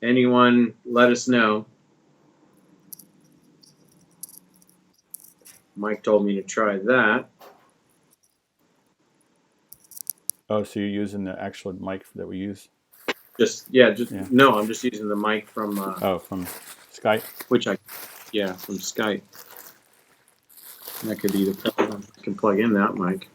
anyone, let us know. Mike told me to try that. Oh, so you're using the actual mic that we use? No, I'm just using the mic from. From Skype. From Skype. That could be the problem. I can plug in that mic.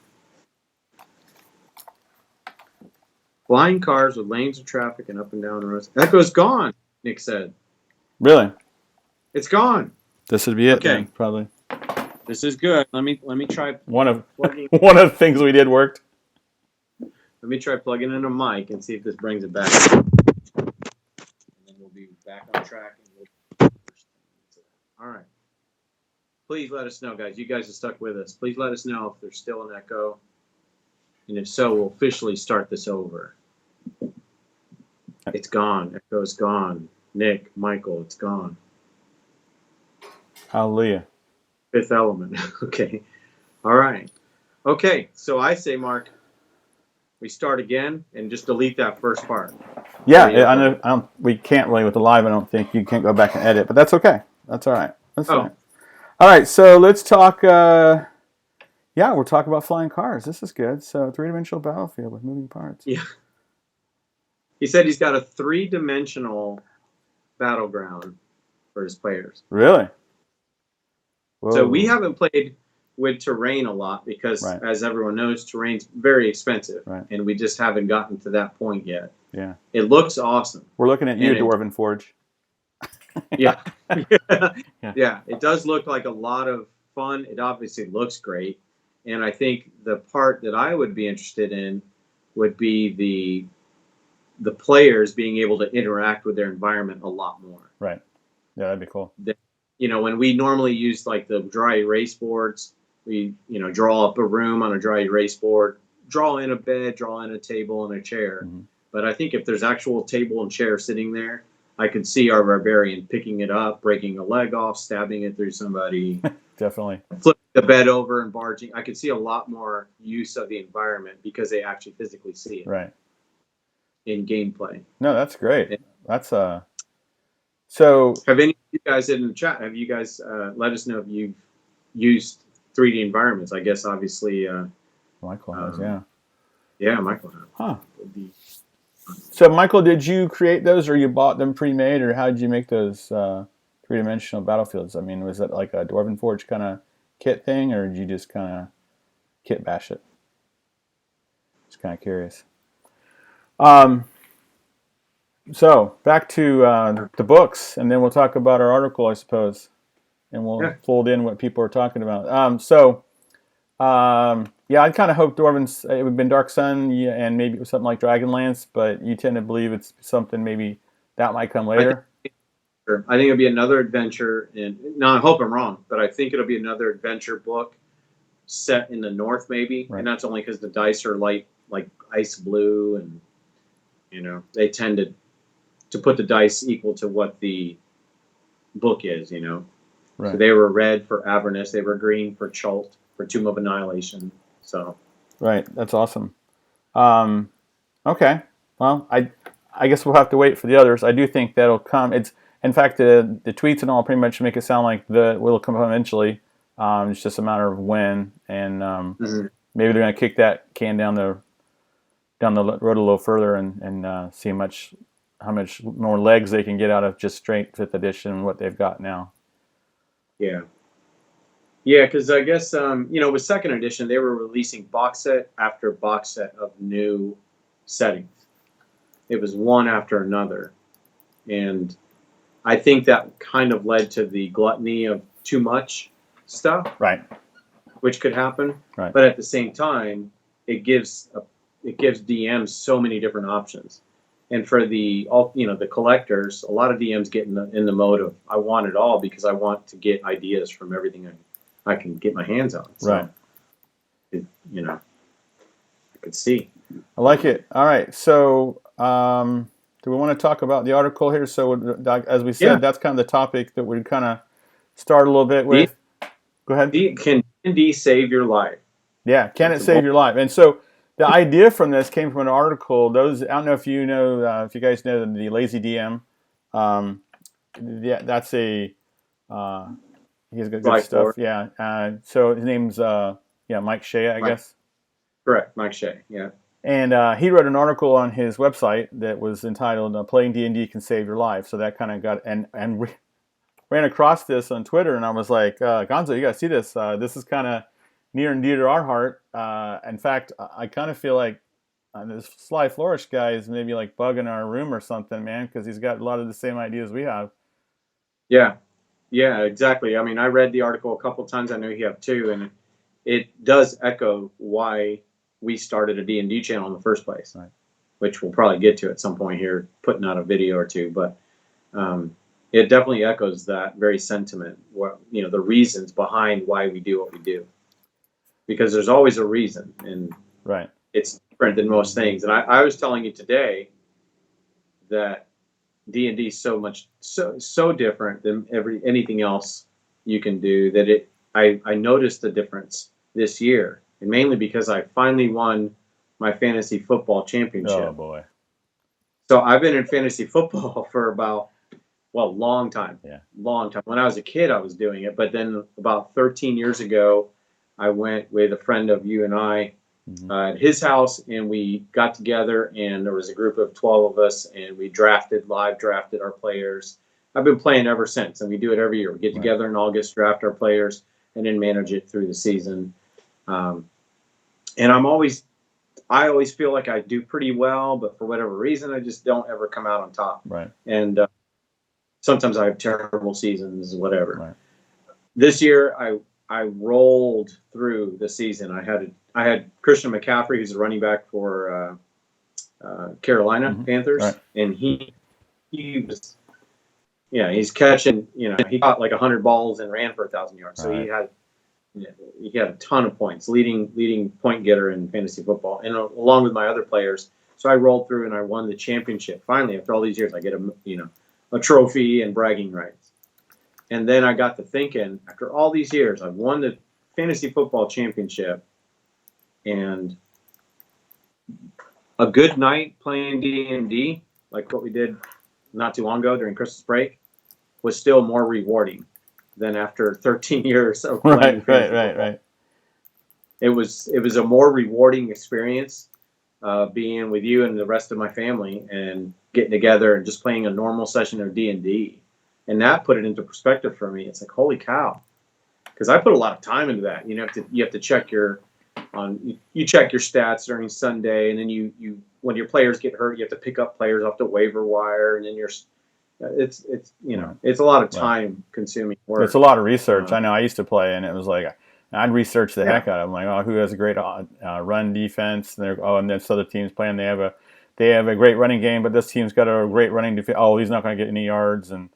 Flying cars with lanes of traffic and up and down roads. Echo's gone, Nick said. Really? It's gone. This would be it then, probably. This is good. Let me try one of the things we did worked. Let me try plugging in a mic and see if this brings it back. And then we'll be back on track. All right. Please let us know, guys. You guys are stuck with us. Please let us know if there's still an echo. And if so, we'll officially start this over. It's gone. Echo's gone. Nick, Michael, it's gone. Hallelujah. Fifth element. Okay. All right. Okay. So I say, Mark, we start again and just delete that first part. Yeah, I know. We can't really with the live. I don't think you can't go back and edit, but that's okay. That's all right. That's all right. All right. So let's talk. Yeah, we're talking about flying cars. This is good. So three-dimensional battlefield with moving parts. Yeah. He said he's got a three-dimensional battleground for his players. Really? Whoa. So we haven't played with terrain a lot because, as everyone knows, terrain's very expensive, and we just haven't gotten to that point yet. Yeah. It looks awesome. We're looking at you, Dwarven Forge. Yeah. Yeah. It does look like a lot of fun. It obviously looks great. And I think the part that I would be interested in would be the players being able to interact with their environment a lot more. Right. Yeah, that'd be cool. When we normally use like the dry erase boards, we, draw up a room on a dry erase board, draw in a bed, draw in a table and a chair. Mm-hmm. But I think if there's actual table and chair sitting there, I could see our barbarian picking it up, breaking a leg off, stabbing it through somebody. Definitely. Flipping the bed over and barging. I could see a lot more use of the environment because they actually physically see it. Right. In gameplay. No, that's great. That's So have any of you guys in the chat? Have you guys let us know if you've used 3D environments? I guess obviously. Michael has, yeah. Yeah, Michael has. Huh. So Michael, did you create those, or you bought them pre-made, or how did you make those three-dimensional battlefields? I mean, was that like a Dwarven Forge kind of kit thing, or did you just kind of kit bash it? Just kind of curious. So back to the books, and then we'll talk about our article, I suppose, and we'll fold in what people are talking about. Yeah, I kind of hoped Dwarven's it would have been Dark Sun, and maybe it was something like Dragonlance, but you tend to believe it's something maybe that might come later. I think it'll be another adventure, I hope I'm wrong, but I think it'll be another adventure book set in the north, maybe, and that's only because the dice are light, like ice blue, and they tend to put the dice equal to what the book is, Right. So they were red for Avernus, they were green for Chult, for Tomb of Annihilation. So. Right, that's awesome. Okay, well, I guess we'll have to wait for the others. I do think that'll come. It's in fact the tweets and all pretty much make it sound like will come eventually. It's just a matter of when, and maybe they're going to kick that can down the road a little further and see how much more legs they can get out of just straight 5th edition and what they've got now. Yeah. Yeah, because I guess, with 2nd edition, they were releasing box set after box set of new settings. It was one after another. And I think that kind of led to the gluttony of too much stuff. Right. Which could happen. Right. But at the same time, it gives DMs so many different options. And for the collectors, a lot of DMs get in the mode of, I want it all because I want to get ideas from everything I can get my hands on. So, right. I could see. I like it. All right. So, do we want to talk about the article here? So, as we said, that's kind of the topic that we kind of start a little bit with. Go ahead. Can D&D save your life? Yeah. Can it save your life? And so, the idea from this came from an article. I don't know if you know, if you guys know the Lazy DM. Yeah, that's a he's got good Sly stuff. Floor. Yeah. So his name's Mike Shea, I guess. Correct, Mike Shea. Yeah. And he wrote an article on his website that was entitled "Playing D&D Can Save Your Life." So that kind of got and ran across this on Twitter, and I was like, Gonzo, you got to see this. This is kind of near and dear to our heart. In fact, I kind of feel like this Sly Flourish guy is maybe like bugging our room or something, man, because he's got a lot of the same ideas we have. Yeah. Yeah, exactly. I mean, I read the article a couple of times. I know you have too, and it does echo why we started a D&D channel in the first place, Right. which we'll probably get to at some point here, putting out a video or two. But it definitely echoes that very sentiment. What the reasons behind why we do what we do, because there's always a reason, and Right. it's different than most things. And I was telling you today that D&D is so different than anything else you can do that I noticed the difference this year, and mainly because I finally won my fantasy football championship. Oh boy. So I've been in fantasy football for about long time. Yeah. Long time. When I was a kid, I was doing it, but then about 13 years ago, I went with a friend of you and I at his house, and we got together, and there was a group of 12 of us, and we live drafted our players. I've been playing ever since, and we do it every year. We get together in August, draft our players, and then manage it through the season. And I always feel like I do pretty well, but for whatever reason, I just don't ever come out on top. Right. And sometimes I have terrible seasons, whatever. Right. This year, I rolled through the season. I had Christian McCaffrey, who's a running back for Carolina Panthers, Right. and he was, he's catching, he caught like 100 balls and ran for 1,000 yards. So Right. he had a ton of points, leading point getter in fantasy football, and along with my other players. So I rolled through and I won the championship. Finally, after all these years, I get a trophy and bragging rights. And then I got to thinking, after all these years, I've won the fantasy football championship, and a good night playing D&D, like what we did not too long ago during Christmas break, was still more rewarding than after 13 years of playing fantasy football. Right. It was a more rewarding experience being with you and the rest of my family and getting together and just playing a normal session of D&D. And that put it into perspective for me. It's like, holy cow. Because I put a lot of time into that. You have to check you check your stats during Sunday, and then you when your players get hurt, you have to pick up players off the waiver wire, and then it's a lot of time consuming work. It's a lot of research. I know I used to play, and it was like I'd research the heck out of them. Like, oh, who has a great run defense? And this other team's playing. They have a great running game, but this team's got a great running defense. Oh, he's not going to get any yards. And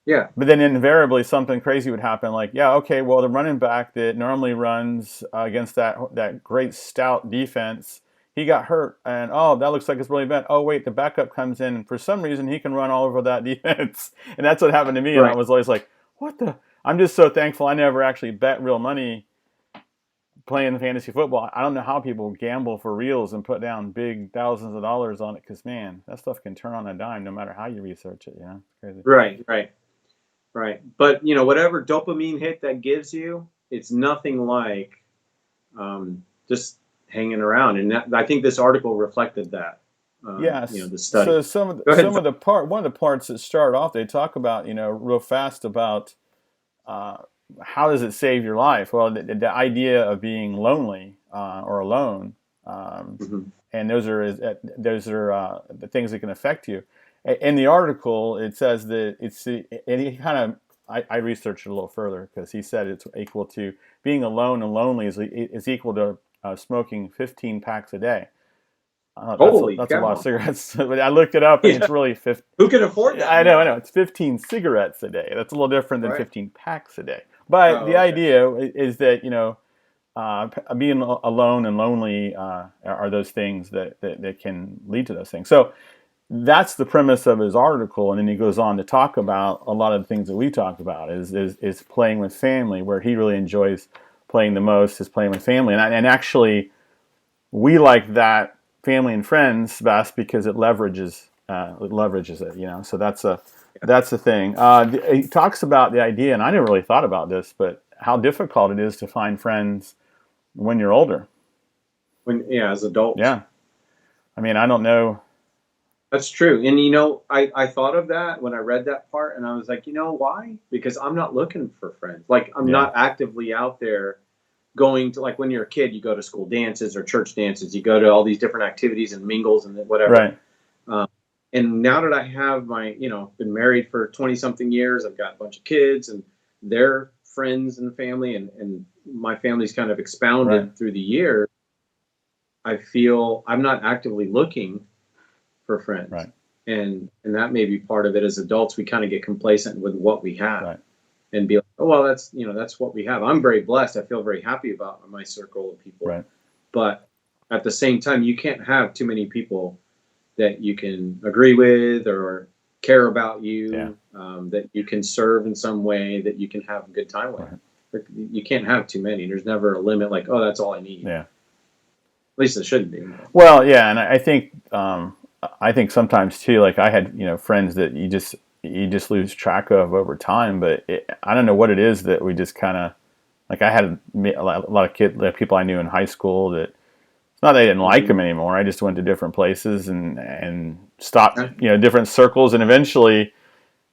yeah. But then invariably something crazy would happen. Like, yeah, okay, well, the running back that normally runs against that great stout defense, he got hurt, and that looks like it's really bad. Oh, wait, the backup comes in, and for some reason he can run all over that defense. And that's what happened to me. Right. And I was always like, what the? I'm just so thankful I never actually bet real money playing fantasy football. I don't know how people gamble for reals and put down big thousands of dollars on it, because, man, that stuff can turn on a dime no matter how you research it. It's crazy. Right. But, whatever dopamine hit that gives you, it's nothing like just hanging around. And I think this article reflected that. Yes. The study. So one of the parts that start off, they talk about, real fast about how does it save your life? Well, the idea of being lonely or alone, and those are the things that can affect you. In the article, it says that and he kind of, I researched it a little further, because he said it's equal to being alone and lonely is equal to smoking 15 packs a day. That's a lot of cigarettes. But I looked it up, and it's really 15. Who can afford that? I know. It's 15 cigarettes a day. That's a little different than 15 packs a day. But the idea is that, being alone and lonely are those things that can lead to those things. So that's the premise of his article, and then he goes on to talk about a lot of the things that we talk about is playing with family, where he really enjoys playing the most is playing with family. And actually, we like that family and friends best because it leverages leverages it. So that's the thing. He talks about the idea, and I never really thought about this, but how difficult it is to find friends when you're older. As adults. Yeah. I mean, I don't know. That's true. And I thought of that when I read that part, and I was like, why? Because I'm not looking for friends. Like, I'm not actively out there going to, like, when you're a kid, you go to school dances or church dances, you go to all these different activities and mingles and whatever. Right. And now that I have been married for 20 something years, I've got a bunch of kids and their friends and family, and my family's kind of expounded through the years. I feel I'm not actively looking for friends. Right. And that may be part of it. As adults, we kind of get complacent with what we have. Right. And be like, oh, well, that's what we have. I'm very blessed. I feel very happy about my circle of people. Right. But at the same time, you can't have too many people that you can agree with or care about you, that you can serve in some way, that you can have a good time with. Right. You can't have too many. There's never a limit like, oh, that's all I need. Yeah. At least it shouldn't be. Well, yeah, and I think sometimes too, like I had friends that you just lose track of over time, but I don't know what it is that we just kind of, like, I had a lot of people I knew in high school that it's not that I didn't like them anymore. I just went to different places and stopped, different circles, and eventually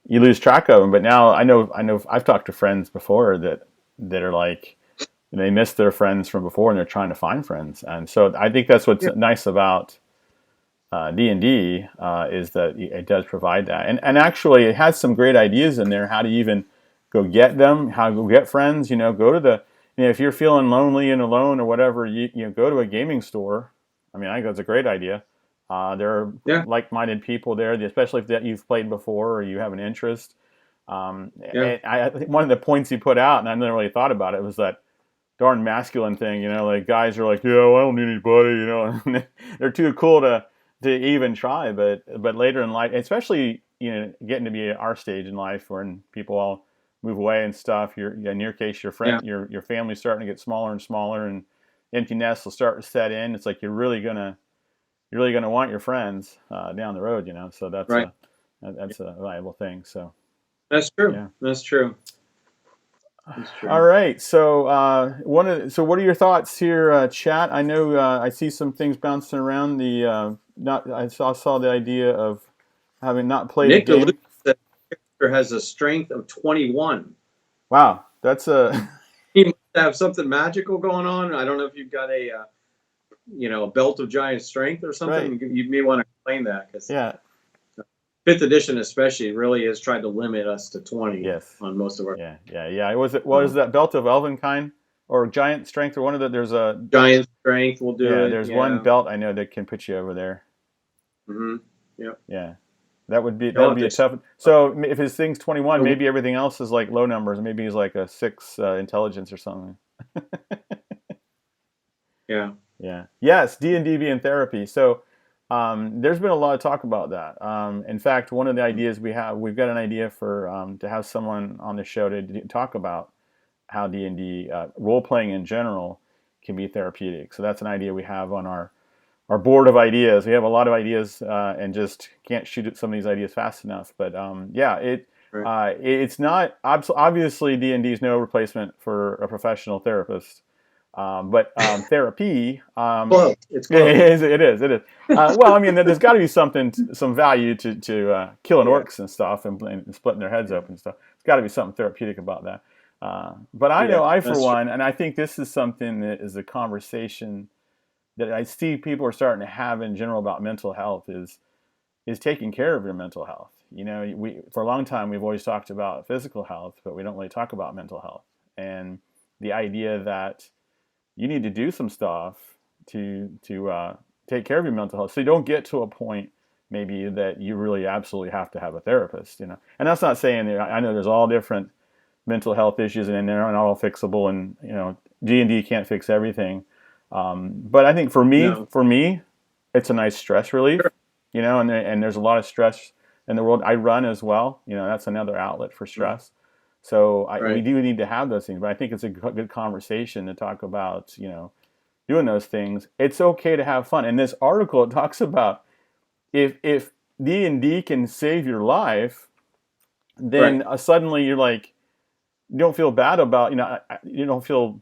you lose track of them. But now I know I've talked to friends before that are like, they miss their friends from before and they're trying to find friends. And so I think that's what's nice about D&D is that it does provide that. And actually it has some great ideas in there, how to even go get them, how to go get friends, go to the, if you're feeling lonely and alone or whatever, you go to a gaming store. I mean, I think that's a great idea. There are like-minded people there, especially if that you've played before or you have an interest. And I think one of the points he put out, and I never really thought about it, was that darn masculine thing, like guys are like, well, I don't need anybody, and they're too cool to even try. But later in life, especially getting to be at our stage in life, when people all move away and stuff, in your case, your friend, your family's starting to get smaller and smaller, and empty nests will start to set in. It's like you're really gonna want your friends down the road, So that's that's a valuable thing. So that's true. Yeah. That's true. All right. So, what are your thoughts here, chat? I know I see some things bouncing around. I saw the idea of having not played Nick a game. Nick has a strength of 21. Wow, that's a. He must have something magical going on. I don't know if you've got a belt of giant strength or something. Right. You may want to explain that, because 5th edition especially really has tried to limit us to 20 on most of our. Yeah. Was that belt of elvenkind or giant strength, or one of the? There's a giant strength will do it. There's one belt I know that can put you over there. Mm-hmm. Yep. Yeah. That would be a tough. So if his thing's 21, maybe everything else is like low numbers. Maybe he's like a 6 intelligence or something. Yeah. Yeah. Yes, D&D being therapy. So there's been a lot of talk about that. In fact, one of the ideas we've got an idea for to have someone on the show to talk about how D&D role playing in general can be therapeutic. So that's an idea we have on our board of ideas. We have a lot of ideas and just can't shoot at some of these ideas fast enough. But it's not obviously D&D is no replacement for a professional therapist. But therapy, it's close. It is. Well, I mean, there's got to be some value to killing orcs and stuff and splitting their heads open and stuff. There's got to be something therapeutic about that. But I know for one, and I think this is something that is a conversation that I see people are starting to have in general about mental health is taking care of your mental health. For a long time we've always talked about physical health, but we don't really talk about mental health, and the idea that you need to do some stuff to take care of your mental health, so you don't get to a point maybe that you really absolutely have to have a therapist. And that's not saying that I know there's all different mental health issues and they're not all fixable, and D&D can't fix everything. But I think for me, it's a nice stress relief. Sure. And there's a lot of stress in the world. I run as well. That's another outlet for stress. Mm-hmm. So we do need to have those things, but I think it's a good conversation to talk about, doing those things. It's okay to have fun. In this article, it talks about if D&D can save your life, Right. then suddenly you're like, you don't feel bad about, you don't feel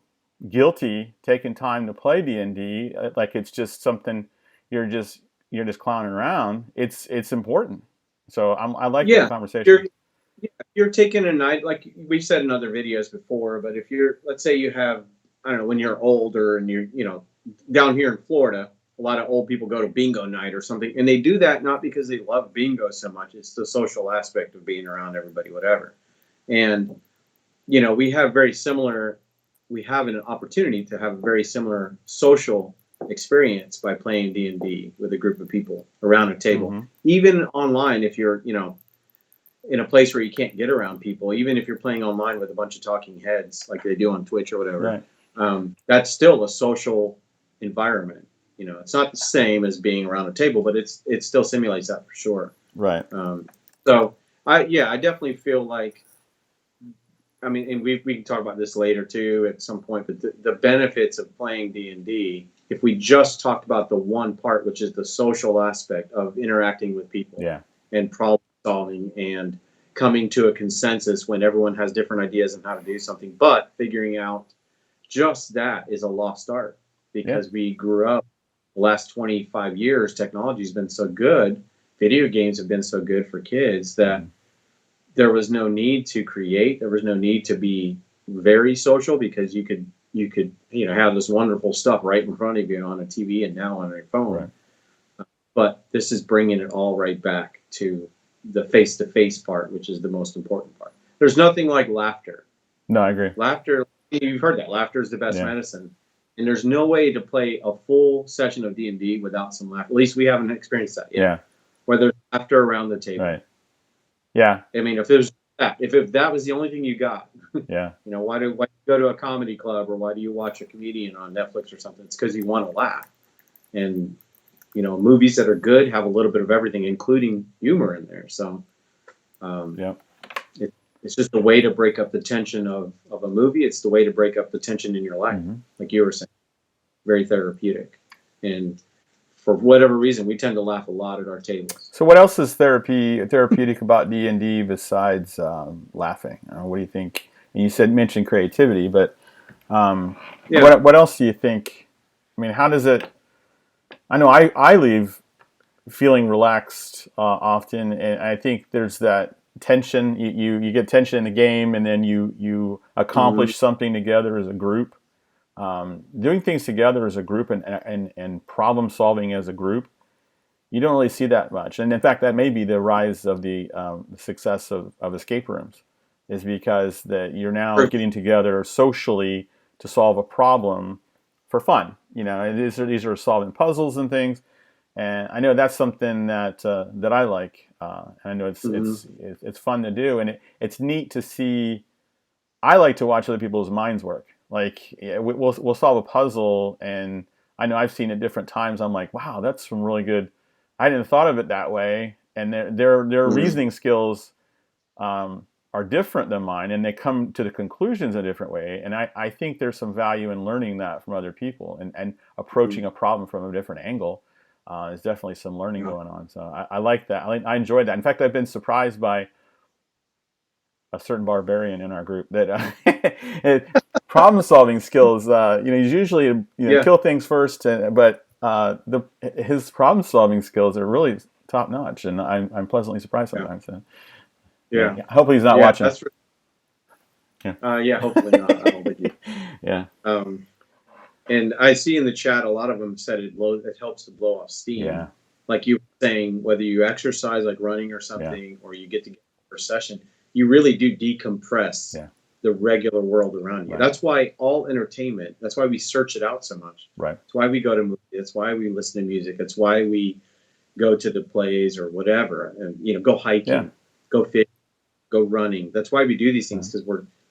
guilty taking time to play D&D, like it's just something you're just clowning around. It's important. So I like that Yeah. conversation. You're yeah, you're taking a night, like we've said in other videos before, but if you're, let's say you have, I don't know, when you're older and you're, down here in Florida, a lot of old people go to bingo night or something, and they do that not because they love bingo so much. It's the social aspect of being around everybody, whatever. And, we have very similar, we have an opportunity to have a very similar social experience by playing D&D with a group of people around a table. Mm-hmm. Even online, if you're, in a place where you can't get around people, even if you're playing online with a bunch of talking heads like they do on Twitch or whatever, Right. that's still a social environment. It's not the same as being around a table, but it still simulates that for sure. Right. So I definitely feel like, I mean, and we can talk about this later too at some point, but the benefits of playing D&D, if we just talked about the one part, which is the social aspect of interacting with people, Yeah. and problem solving and coming to a consensus when everyone has different ideas on how to do something, but figuring out just that is a lost art because we grew up the last 25 years, technology's been so good, video games have been so good for kids that there was no need to create, there was no need to be very social because you could have this wonderful stuff right in front of you on a TV and now on your phone. Right. But this is bringing it all right back to the face-to-face part, which is the most important part. There's nothing like laughter. No, I agree. Laughter, you've heard that. Laughter is the best Yeah. medicine. And there's no way to play a full session of D&D without some laughter. At least we haven't experienced that yet. Yeah. Whether it's laughter around the table. Right. Yeah. I mean, if there's that, if that was the only thing you got, Yeah. why do you go to a comedy club or why do you watch a comedian on Netflix or something? It's because you want to laugh. And movies that are good have a little bit of everything, including humor in there. So, it's just a way to break up the tension of a movie. It's the way to break up the tension in your life, like you were saying. Very therapeutic, and for whatever reason, we tend to laugh a lot at our tables. So, what else is therapeutic about D&D besides laughing? What do you think? And you mentioned creativity, but what else do you think? I mean, how does it? I know I leave feeling relaxed often, and I think there's that tension. You get tension in the game, and then you accomplish something together as a group. Doing things together as a group and problem solving as a group, you don't really see that much. And in fact, that may be the rise of the success of escape rooms, is because that you're now getting together socially to solve a problem for fun. These are solving puzzles and things. And I know that's something that I like. And I know it's fun to do, and it's neat to see. I like to watch other people's minds work. Like we'll solve a puzzle, and I know I've seen it different times. I'm like, wow, that's some really good. I didn't have thought of it that way, and their reasoning skills are different than mine, and they come to the conclusions in a different way. And I think there's some value in learning that from other people and approaching a problem from a different angle. There's definitely some learning going on. So I like that. I enjoyed that. In fact, I've been surprised by a certain barbarian in our group that problem solving skills. He's usually kill things first, but his problem solving skills are really top notch, and I'm pleasantly surprised sometimes. So. Yeah. Hopefully he's not watching. That's hopefully not. I don't think he. Yeah. And I see in the chat a lot of them said it helps to blow off steam. Yeah. Like you were saying, whether you exercise like running or something, or you get together for a session, you really do decompress the regular world around you. Right. That's why all entertainment, that's why we search it out so much. Right. That's why we go to movies. That's why we listen to music. That's why we go to the plays or whatever, and go hiking, go fishing, go running. That's why we do these things, because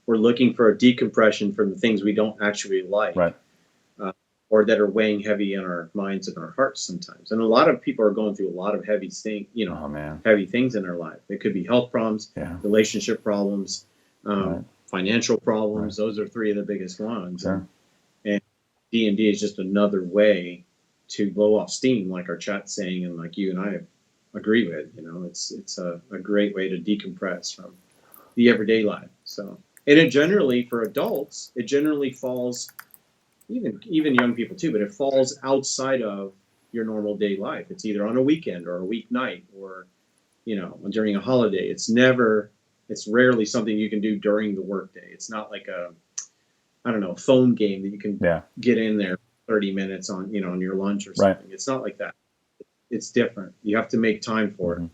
we're looking for a decompression from the things we don't actually like. Right. Or that are weighing heavy in our minds and our hearts sometimes. And a lot of people are going through a lot of heavy things, heavy things in their life. It could be health problems, relationship problems, financial problems. Right. Those are three of the biggest ones. Sure. And D&D is just another way to blow off steam, like our chat's saying, and like you and I have agree with. It's a great way to decompress from the everyday life. So, and it generally for adults, it generally falls even young people too, but it falls outside of your normal day life. It's either on a weekend or a weeknight or during a holiday. It's rarely something you can do during the workday. It's not like I don't know, a phone game that you can get in there 30 minutes on your lunch or something. Right. It's not like that. It's different. You have to make time for it.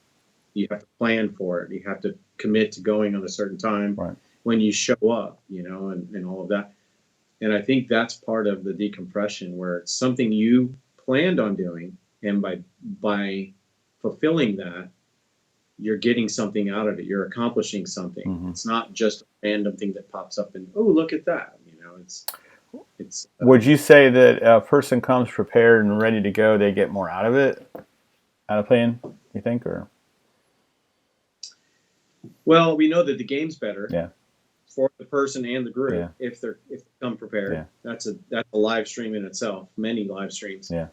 You have to plan for it. You have to commit to going on a certain time when you show up, and all of that. And I think that's part of the decompression, where it's something you planned on doing, and by fulfilling that, you're getting something out of it. You're accomplishing something. It's not just a random thing that pops up and, oh, look at that. It's. Would you say that a person comes prepared and ready to go, they get more out of it, out of playing, you think, or? Well, we know that the game's better for the person and the group if they come prepared. Yeah. That's a live stream in itself. Many live streams. Yeah.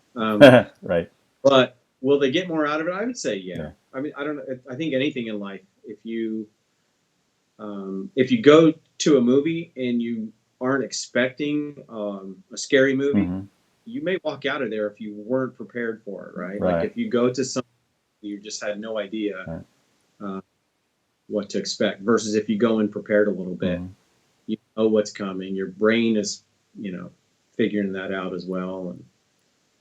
Right. But will they get more out of it? I would say yeah. I mean, I don't know. I think anything in life, if you go to a movie and you aren't expecting a scary movie, you may walk out of there if you weren't prepared for it, right? Like if you go to something you just had no idea what to expect, versus if you go in prepared a little bit, you know what's coming. Your brain is, figuring that out as well.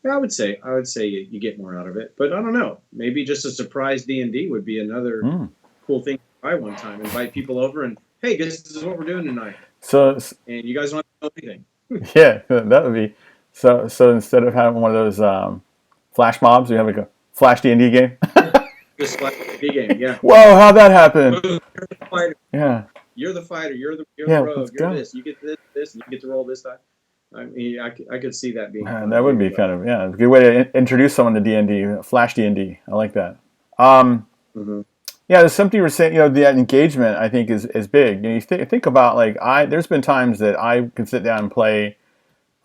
And I would say you get more out of it, but I don't know. Maybe just a surprise D&D would be another cool thing to try one time. Invite people over and, hey, this is what we're doing tonight. And you guys don't have to know anything. Yeah, that would be so. Instead of having one of those flash mobs, you have like a flash D&D game. Just like D game, yeah. Whoa, how'd that happen? You're the fighter. Yeah. You're the fighter. You're the rogue. You're this. You get this, and you get to roll this time. I mean, I could see that being. That would be kind of a good way to introduce someone to D&D. Flash D&D. I like that. Yeah, there's something you were saying. The engagement I think is big. You think about there's been times that I can sit down and play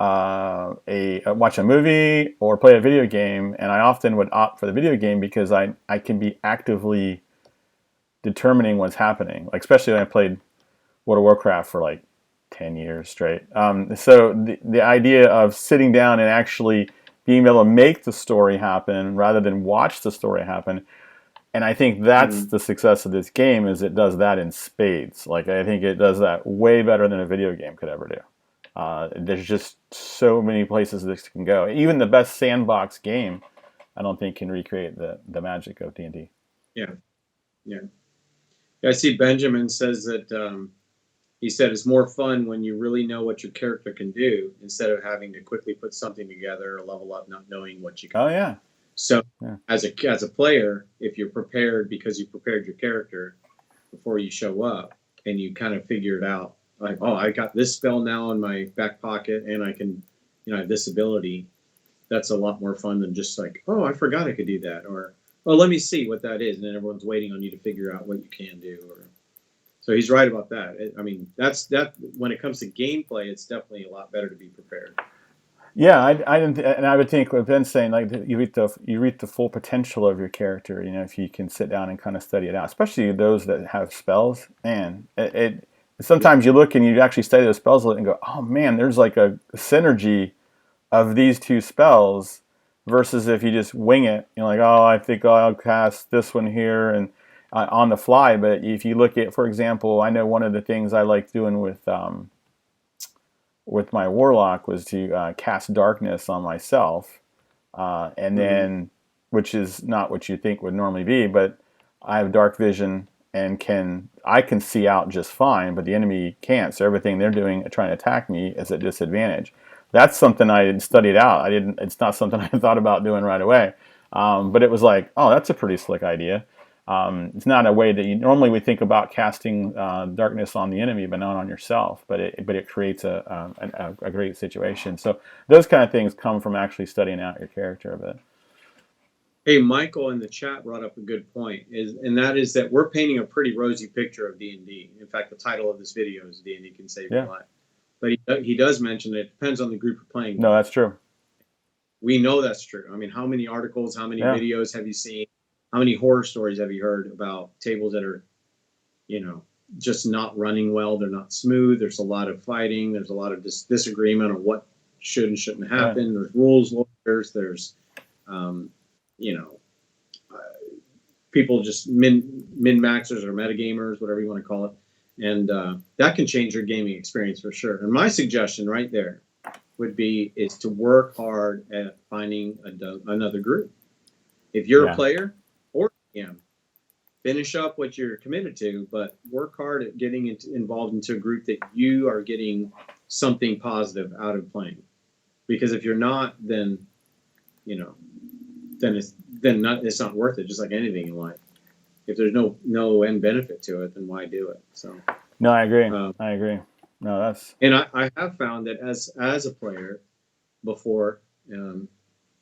watch a movie or play a video game, and I often would opt for the video game because I can be actively determining what's happening. Like especially when I played World of Warcraft for 10 years straight. So the idea of sitting down and actually being able to make the story happen rather than watch the story happen. And I think that's the success of this game, is it does that in spades. I think it does that way better than a video game could ever do. There's just so many places this can go. Even the best sandbox game, I don't think can recreate the magic of D&D. Yeah. I see Benjamin says that he said it's more fun when you really know what your character can do instead of having to quickly put something together or level up not knowing what you can do. Oh, yeah. So as a player, if you're prepared because you prepared your character before you show up and you kind of figure it out, like, oh, I got this spell now in my back pocket and I can, I have this ability, that's a lot more fun than just oh, I forgot I could do that. Or, oh, let me see what that is. And then everyone's waiting on you to figure out what you can do. So he's right about that. I mean, that's when it comes to gameplay, it's definitely a lot better to be prepared. Yeah, I would think what Ben's saying, you reach the full potential of your character. If you can sit down and kind of study it out, especially those that have spells. Man, sometimes you look and you actually study those spells and go, oh man, there's a synergy of these two spells, versus if you just wing it. Oh, I think I'll cast this one here and on the fly. But if you look at, for example, I know one of the things I like doing with my warlock was to cast darkness on myself, and then, which is not what you think would normally be, but I have dark vision and I can see out just fine, but the enemy can't. So everything they're doing, trying to attack me, is at disadvantage. That's something I didn't study it out. It's not something I thought about doing right away, but it was oh, that's a pretty slick idea. It's not a way that you normally would think about casting darkness on the enemy, but not on yourself. But it creates a great situation. So those kind of things come from actually studying out your character a bit. Hey, Michael in the chat brought up a good point, and that is that we're painting a pretty rosy picture of D&D. In fact, the title of this video is D&D Can Save Your Life. But he does mention that it depends on the group you're playing with. No, that's true. We know that's true. I mean, how many articles, how many videos have you seen? how many horror stories have you heard about tables that are, just not running well? They're not smooth. There's a lot of fighting. There's a lot of disagreement on what should and shouldn't happen. There's rules lawyers. There's, um, you know, people just min maxers or metagamers, whatever you want to call it, and that can change your gaming experience for sure. And my suggestion right there would be is to work hard at finding another group. If you're a player or DM, finish up what you're committed to, but work hard at getting involved into a group that you are getting something positive out of playing. Because if you're not, then it's not worth it. Just like anything in life, if there's no end benefit to it, then why do it? So no, I agree. I agree. No, that's and I have found that as a player before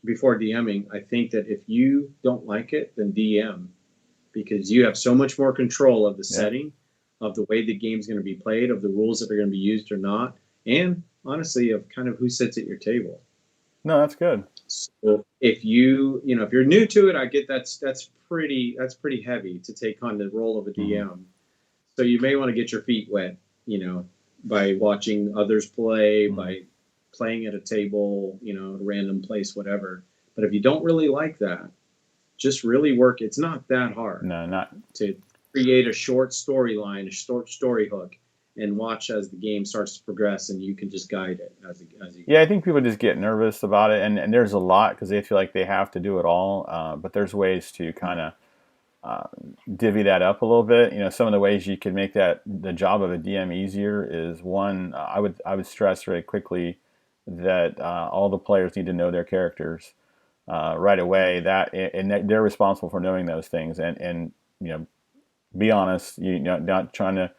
DMing, I think that if you don't like it, then DM, because you have so much more control of the setting, of the way the game's going to be played, of the rules that are going to be used or not, and honestly of kind of who sits at your table. No, that's good. So if if you're new to it, I get that's pretty heavy to take on the role of a DM. So you may want to get your feet wet, by watching others play, by playing at a table, at a random place, whatever. But if you don't really like that, just really work. It's not that hard. No, not to create a short storyline, a short story hook, and watch as the game starts to progress, and you can just guide it as you. Yeah, I think people just get nervous about it, and there's a lot because they feel like they have to do it all. But there's ways to kind of divvy that up a little bit. Some of the ways you can make the job of a DM easier is one. I would stress very quickly that all the players need to know their characters right away. And they're responsible for knowing those things. And be honest. Not trying to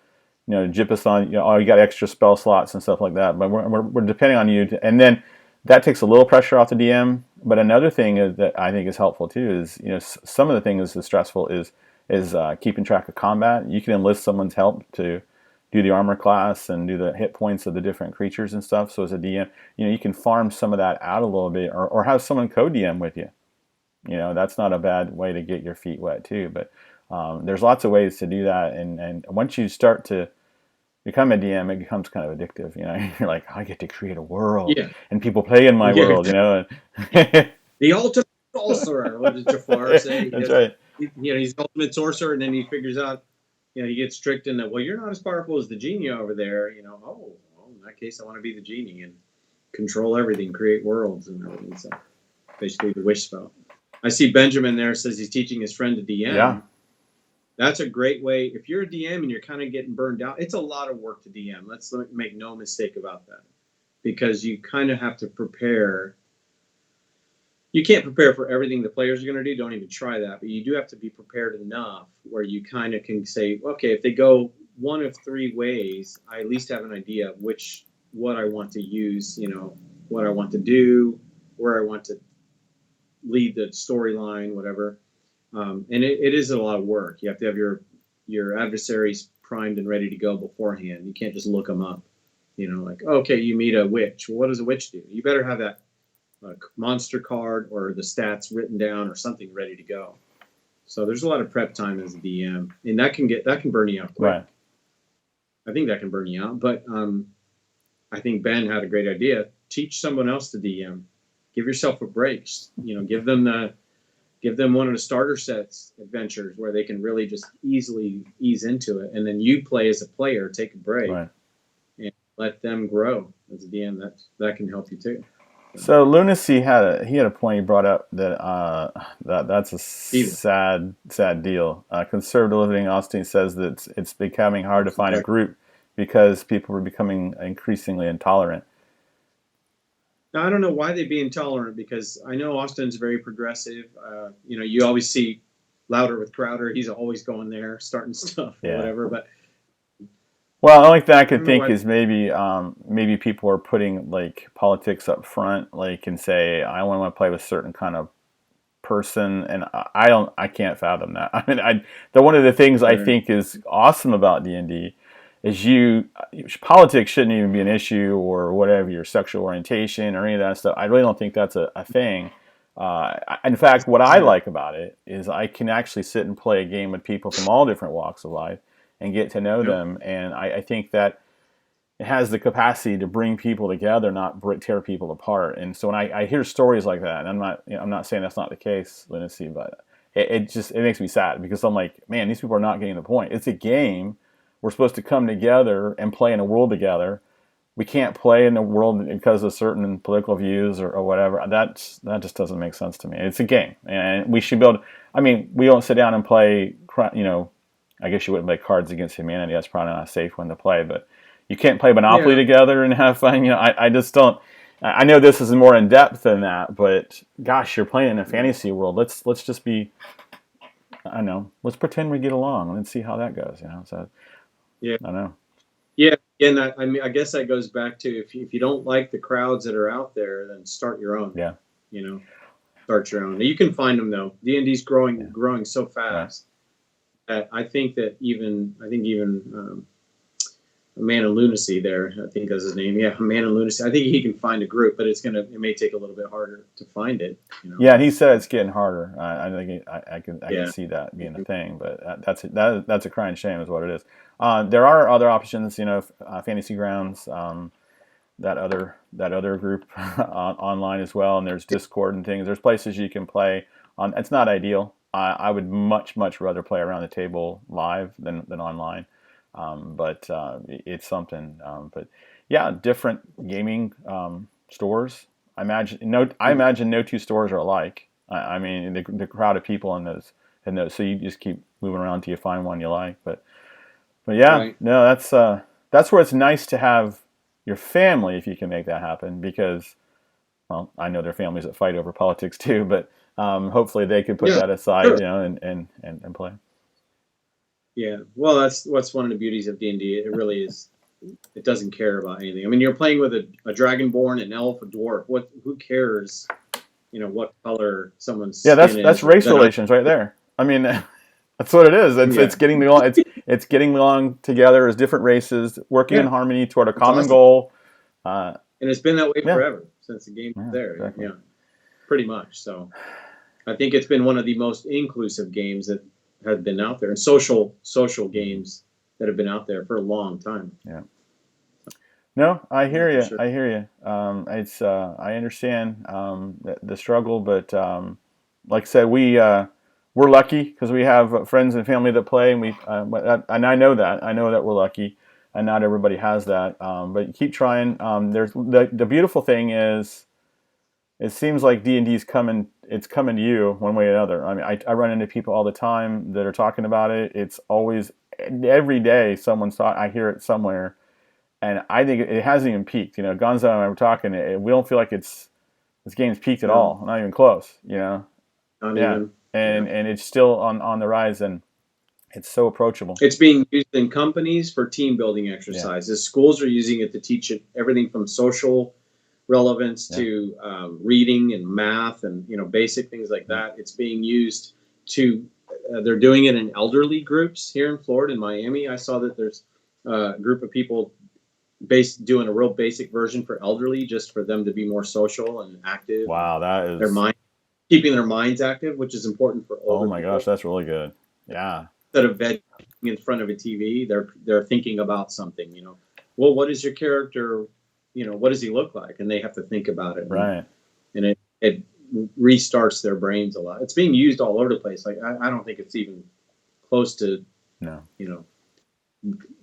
jip us on. You got extra spell slots and stuff like that. But we're depending on you. And then that takes a little pressure off the DM. But another thing that I think is helpful too is some of the things that's stressful is keeping track of combat. You can enlist someone's help to do the armor class and do the hit points of the different creatures and stuff. So as a DM, you can farm some of that out a little bit, or have someone co-DM with you. That's not a bad way to get your feet wet too. But there's lots of ways to do that, and once you start to become a DM, it becomes kind of addictive. You're like, I get to create a world, and people play in my world. The ultimate sorcerer. What did Jafar say? That's right. He's the ultimate sorcerer, and then he figures out, he gets tricked into, well, you're not as powerful as the genie over there. Oh, well, in that case, I want to be the genie and control everything, create worlds and everything. So basically, the wish spell. I see Benjamin there says he's teaching his friend to DM. Yeah. That's a great way. If you're a DM and you're kind of getting burned out, it's a lot of work to DM. Let's make no mistake about that, because you kind of have to prepare. You can't prepare for everything the players are going to do. Don't even try that. But you do have to be prepared enough where you kind of can say, okay, if they go one of three ways, I at least have an idea of what I want to use, what I want to do, where I want to lead the storyline, whatever. And it is a lot of work. You have to have your adversaries primed and ready to go beforehand. You can't just look them up. Like, okay, you meet a witch. Well, what does a witch do? You better have that monster card or the stats written down or something ready to go. So there's a lot of prep time as a DM, and that can burn you out quick. Right. I think that can burn you out. But I think Ben had a great idea. Teach someone else to DM. Give yourself a break. Give them one of the starter sets adventures where they can really just easily ease into it, and then you play as a player, take a break, and let them grow as a DM. That can help you too. So Lunacy had a point he brought up that's a sad deal. Conservative Living Austin says that it's becoming hard to find a group because people are becoming increasingly intolerant. Now, I don't know why they'd be intolerant, because I know Austin's very progressive. You always see Louder with Crowder. He's always going there, starting stuff or whatever. But well, the only thing I could think is maybe people are putting like politics up front, like, and say I only want to play with certain kind of person, and I can't fathom that. I mean, one of the things I think is awesome about D&D is politics shouldn't even be an issue, or whatever your sexual orientation or any of that stuff. I really don't think that's a thing. In fact, what I like about it is I can actually sit and play a game with people from all different walks of life and get to know Yep. them. And I think that it has the capacity to bring people together, not tear people apart. And so when I hear stories like that, and I'm not saying that's not the case, Lunacy, but it makes me sad because I'm like, man, these people are not getting the point. It's a game. We're supposed to come together and play in a world together. We can't play in the world because of certain political views or whatever. That just doesn't make sense to me. It's a game, and we should build. I mean, we don't sit down and play. I guess you wouldn't play Cards Against Humanity. That's probably not a safe one to play, but you can't play Monopoly Yeah. together and have fun. I just don't. I know this is more in depth than that, but gosh, you're playing in a fantasy world. Let's just be. I don't know. Let's pretend we get along. Let's see how that goes. So Yeah. I don't know. Yeah. And I mean, I guess that goes back to if you don't like the crowds that are out there, then start your own. Yeah. Start your own. You can find them though. D&D's growing so fast that I think even a Man of Lunacy there, I think that's his name. Yeah, a Man of Lunacy. I think he can find a group, but it may take a little bit harder to find it. Yeah, and he said it's getting harder. I think I can Yeah. see that being a thing, but that's a crying shame, is what it is. There are other options, Fantasy Grounds, that other group online as well, and there's Discord and things. There's places you can play on. It's not ideal. I would much rather play around the table live than online, but it's something. But yeah, different gaming stores. I imagine no two stores are alike. I mean, the crowd of people in those, so you just keep moving around till you find one you like. But yeah, Right. no, that's where it's nice to have your family if you can make that happen, because, well, I know there are families that fight over politics too, but hopefully they could put Yeah. that aside, Sure. and play. Yeah. Well, that's what's one of the beauties of D&D. It really is. It doesn't care about anything. I mean, you're playing with a dragonborn, an elf, a dwarf. Who cares? What color someone's Yeah, skin that's is. race relations right there. I mean, that's what it is. It's getting along together as different races, working in Yeah. harmony toward a It's common awesome. goal. And it's been that way Yeah, forever since the game was yeah, there. exactly. Yeah, pretty much. So I think it's been one of the most inclusive games that have been out there, and social games that have been out there for a long time. Yeah. No, I Yeah, hear for you. sure. I hear you. I understand the struggle, but like I said, we're lucky because we have friends and family that play, and and I know that we're lucky, and not everybody has that. But keep trying. There's the beautiful thing is, it seems like D&D's coming. It's coming to you one way or another. I mean, I run into people all the time that are talking about it. It's always every day someone's talking. I hear it somewhere, and I think it hasn't even peaked. Gonzo and I were talking. We don't feel like this game's peaked at No, all. Not even close. not Yeah, even. Yeah. and it's still on the rise, and it's so approachable. It's being used in companies for team building Yeah, exercises. Schools are using it to teach it everything from social relevance yeah, to reading and math and basic things like yeah. that. It's being used to. They're doing it in elderly groups here in Florida, in Miami. I saw that there's a group of people doing a real basic version for elderly, just for them to be more social and active, and Wow, that their is. mind keeping their minds active, which is important for Oh older my gosh, people. that's really good. Yeah, Instead of vegging in front of a TV, they're thinking about something. Well, what is your character? What does he look like? And they have to think about it, right. and it restarts their brains a lot. It's being used all over the place. Like I don't think it's even close to No. you know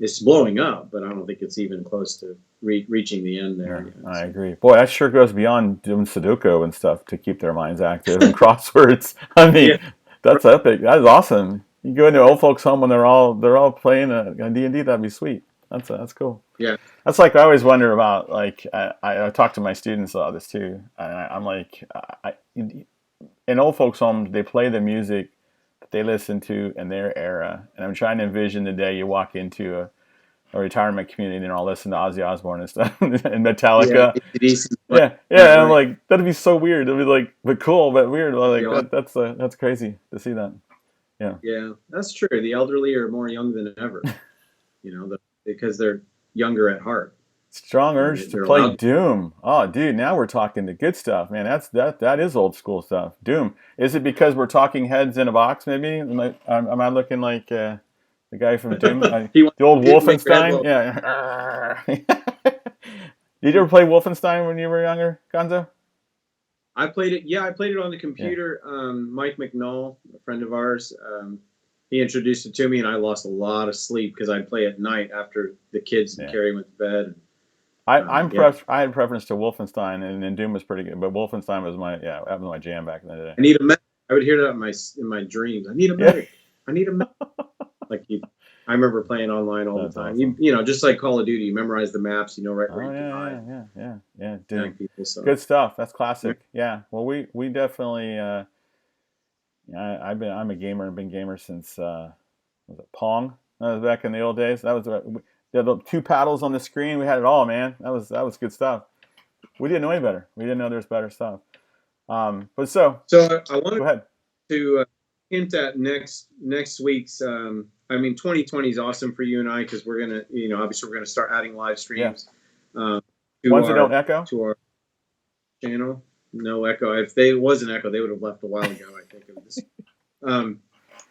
it's blowing up, but I don't think it's even close to reaching the end there No, yet. I So, agree. Boy, that sure goes beyond doing Sudoku and stuff to keep their minds active and crosswords. I mean, yeah, that's epic. That is awesome. You go into an old folks' home when they're all playing a D&D. That'd be sweet. That's cool. yeah, That's like I always wonder about. Like I talk to my students about this too. I'm like, in old folks' homes, they play the music that they listen to in their era, and I'm trying to envision the day you walk into a retirement community and they're all listening to Ozzy Osbourne and stuff and yeah. Metallica. Right, Yeah. And I'm right. like, that'd be so weird. It'd be like, but cool, but weird. The Like that's crazy to see that. Yeah. Yeah, that's true. The elderly are more young than ever, because they're younger at heart. Strong urge to they're play allowed. Doom. Oh, dude, now we're talking the good stuff, man. That is old school stuff. Doom. Is it because we're talking heads in a box? Maybe am I looking like the guy from Doom? He wants The old you to make your head Wolfenstein. blow. Yeah. Did you ever play Wolfenstein when you were younger, Gonzo? I played it. Yeah, I played it on the Yeah. computer. Mike McNall, a friend of ours, he introduced it to me, and I lost a lot of sleep because I'd play at night after the kids and Yeah. Carrie went to bed. I had preference to Wolfenstein, and then Doom was pretty good, but Wolfenstein was that was my jam back in the day. I need a medic. I would hear that in my dreams. I need a medic. I need a medic. Like I remember playing online all That's the time. awesome. You know, just like Call of Duty, you memorize the maps. You know right where Oh you can hide. yeah. Doom. People, so. Good stuff. That's classic. Yeah. Well, we definitely. I'm a gamer and been gamer since was it Pong? That was back in the old days. That was the two paddles on the screen. We had it all, man. That was good stuff. We didn't know any better. We didn't know there's better stuff. But So I wanted go ahead. to hint at next week's. I mean, 2020 is awesome for you and I because we're gonna, obviously we're gonna start adding live streams. Ones that don't echo to our channel. No echo. If they was an echo, they would have left a while ago. I think of this.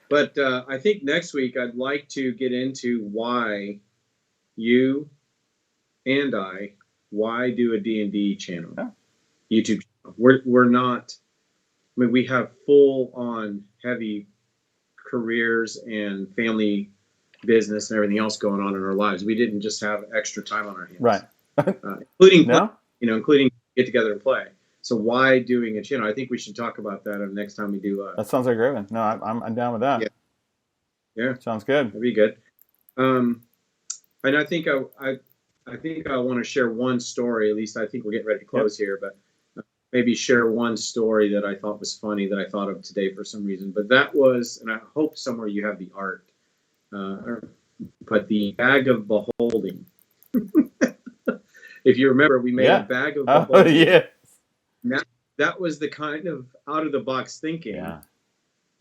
But I think next week I'd like to get into why you and why do a D&D channel, YouTube channel. We're not. I mean, we have full on heavy careers and family business and everything else going on in our lives. We didn't just have extra time on our hands, right? Including no? including get together and play. So why doing a channel? I think we should talk about that next time we do. That sounds like a great one. No, I'm down with that. Yeah, sounds good. That'd be good. And I think I want to share one story. At least I think we're getting ready to close here, but maybe share one story that I thought was funny that I thought of today for some reason. But that was, and I hope somewhere you have the art, but the bag of beholding. If you remember, we made a bag of beholding. Yeah. That was the kind of out of the box thinking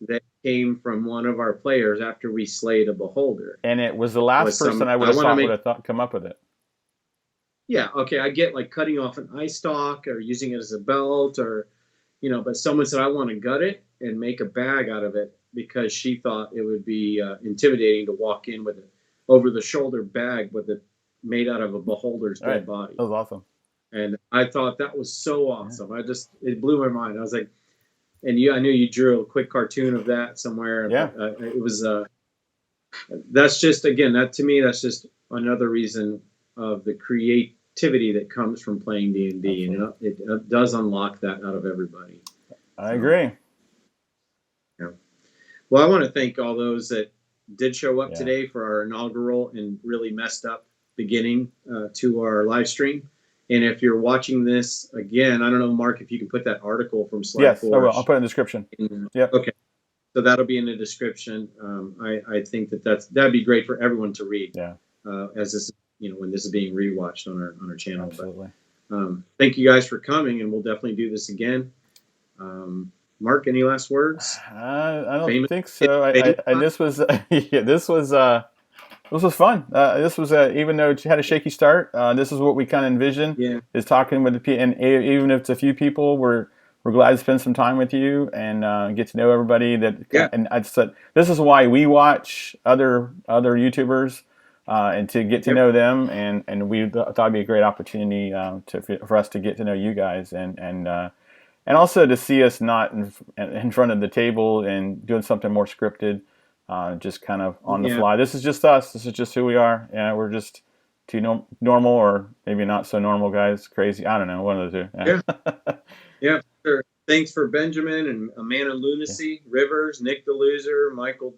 that came from one of our players after we slayed a beholder. And it was the last person I would have thought would have come up with it. Yeah, okay, I get like cutting off an eye stalk or using it as a belt or, but someone said, I want to gut it and make a bag out of it because she thought it would be intimidating to walk in with an over-the-shoulder bag with it made out of a beholder's dead body. That was awesome. And I thought that was so awesome. It blew my mind. I was like, I knew you drew a quick cartoon of that somewhere. Yeah. It was, that's just, again, to me, that's just another reason of the creativity that comes from playing D&D. And it does unlock that out of everybody. I agree. Yeah. Well, I want to thank all those that did show up today for our inaugural and really messed up beginning to our live stream. And if you're watching this again, I don't know, Mark, if you can put that article from Slide Forge. Yes, I will. I'll put it in the description. Yep. Okay. So that'll be in the description. I think that'd be great for everyone to read. Yeah. As this, when this is being rewatched on our channel. Absolutely. But, thank you guys for coming, and we'll definitely do this again. Mark, any last words? I don't think so. This was this was fun. This was even though it had a shaky start. This is what we kind of envisioned. Is talking with the people, and even if it's a few people, we're glad to spend some time with you and get to know everybody. And I said this is why we watch other YouTubers and to get to know them. And we thought it'd be a great opportunity for us to get to know you guys and also to see us not in front of the table and doing something more scripted. Just kind of on the fly. This is just us. This is just who we are. Yeah, we're just two normal or maybe not so normal guys. Crazy. I don't know. One of the two. Yeah. Sure. Thanks for Benjamin and Amanda Lunacy, Rivers, Nick the Loser, Michael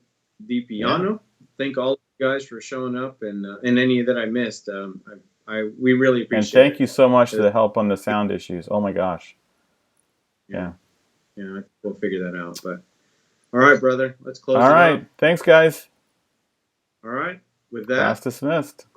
DiPiano. Thank all you guys for showing up and any that I missed. We really appreciate it. And thank you so much for the help on the sound issues. Oh my gosh. Yeah. Yeah. We'll figure that out. But. All right, brother. Let's close it up. All right. Thanks, guys. All right. With that. Class dismissed.